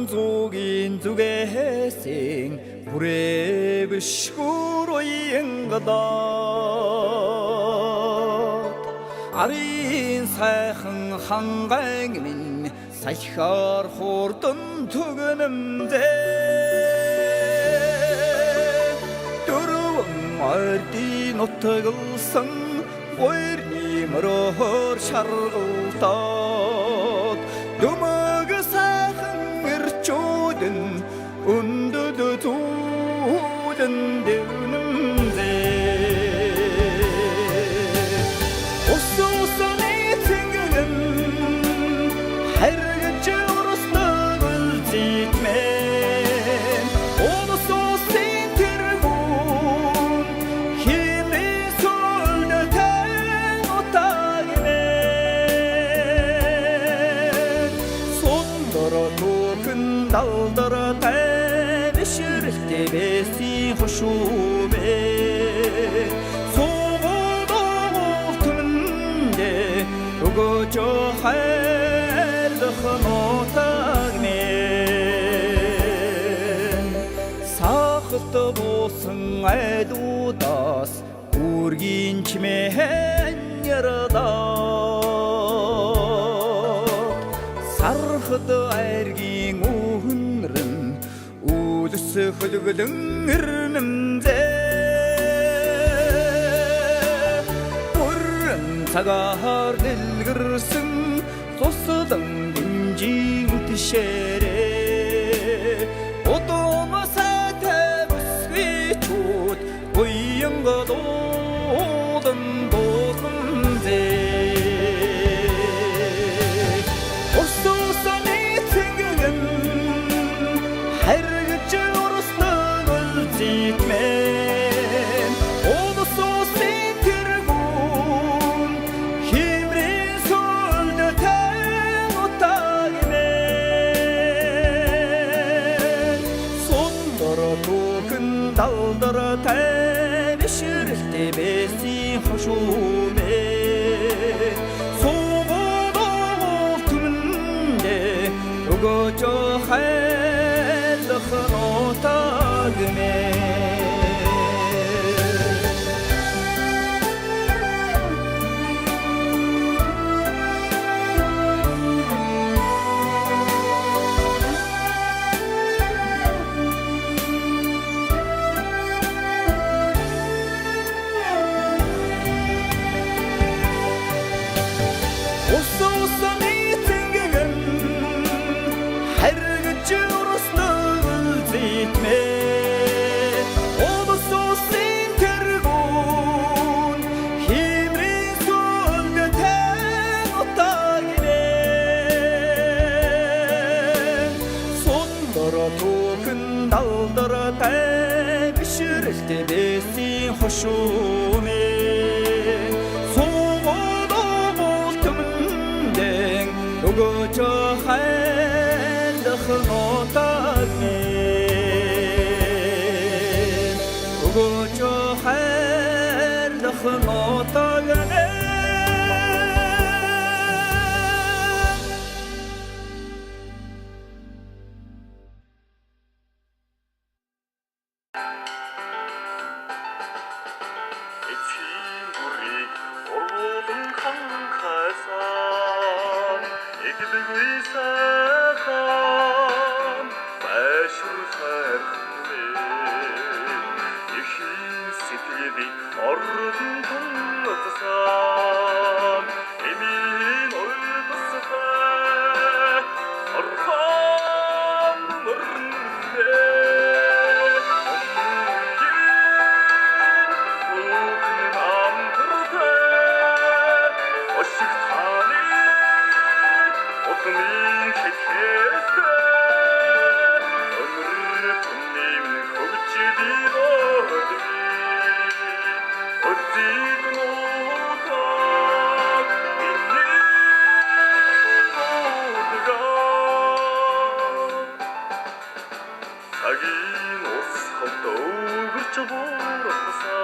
속인 두개생 불에 비시고로 이행가다 아린 сайхан хангаан минь саяхаар хурдан түгнэмдээ дөрвөн ардын нутгалсан хоёр имрөөр шаргалтаад дүмэг сайхан ирчүүдэн өндөд түүдэн дэвнэмдээ Усусаны тэнгэн харгаж урсдаг үлзитмэн Улсуусын тэргүүн химний сүлдэтэн утагнэн Сундор түүхэн далдар тайвширэлтэй бэсийн хушуумэн өгөөж хайрлах нутаг минь сахалт буусан айдуудаас үргийн чимээн ярдаа сархад айргийн үхнэрэн үлс хөлгөлөн ирнэмзээ цагаар дэлгэрсэн цусдан дэмжин тишээрээ одоомасаа тавсвичүүд буянга дуудан дуусанзээ Усусаны тэнгэн харгаж урсдаг үлзитмэн Улсуусын тэргүүн химний сүлдэтэн утагнэн Сундор түүхэн далдар тайвширэлтэй бэсийн хушуумэн Сугудуул түмэндээ өгөөж хайрлах нутаг минь Усусаны тэнгэн харгаж урсдаг үлзитмэн Улсуусын тэргүүн химний сүлдэтэн утагнэн Сундор түүхэн далдар тайвширэлтэй бэсийн хушуумэн өгөөж хайрлах нутаг минь өгөөж хайрлах нутаг минь эцгийн бүрийг ургуулан ханхасан Игдэггүй сайхан байшир хайрхан Ихийн сэтгэлийг ордон тунцсан Эмийн урдсахай орхон мөрнэ Цагийн ус хотоо өвөрч буурсан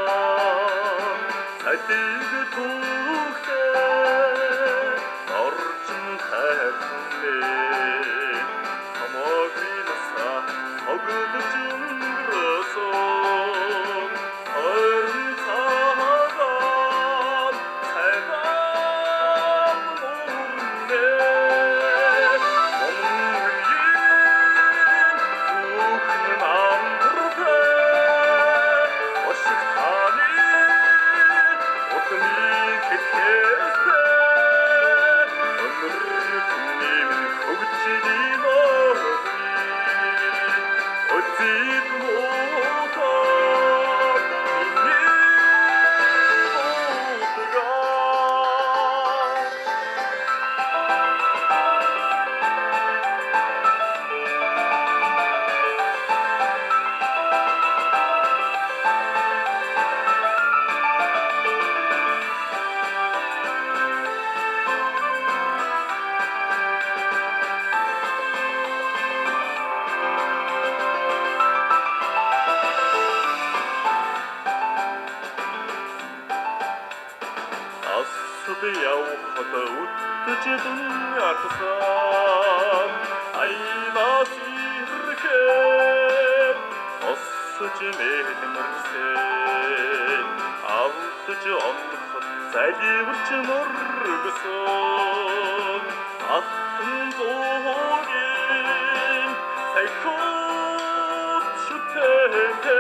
Сайтыг түүхтэй орчин хайрхан Хамаагүй 찡그러서 어른사람 살다 모르네 먹는 맘대로 어식하니 어떤 일겠겠어 오늘 군님은 거부치지 너지 어찌도 못하 이니 모두가 Aslı yavhada uttucu dünyasından ayna sirke Asıcı mehdimirsen altıcı anlıkın zәлі урчы нұргысын Аттың зоген сайкот шүтенде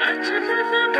Açılır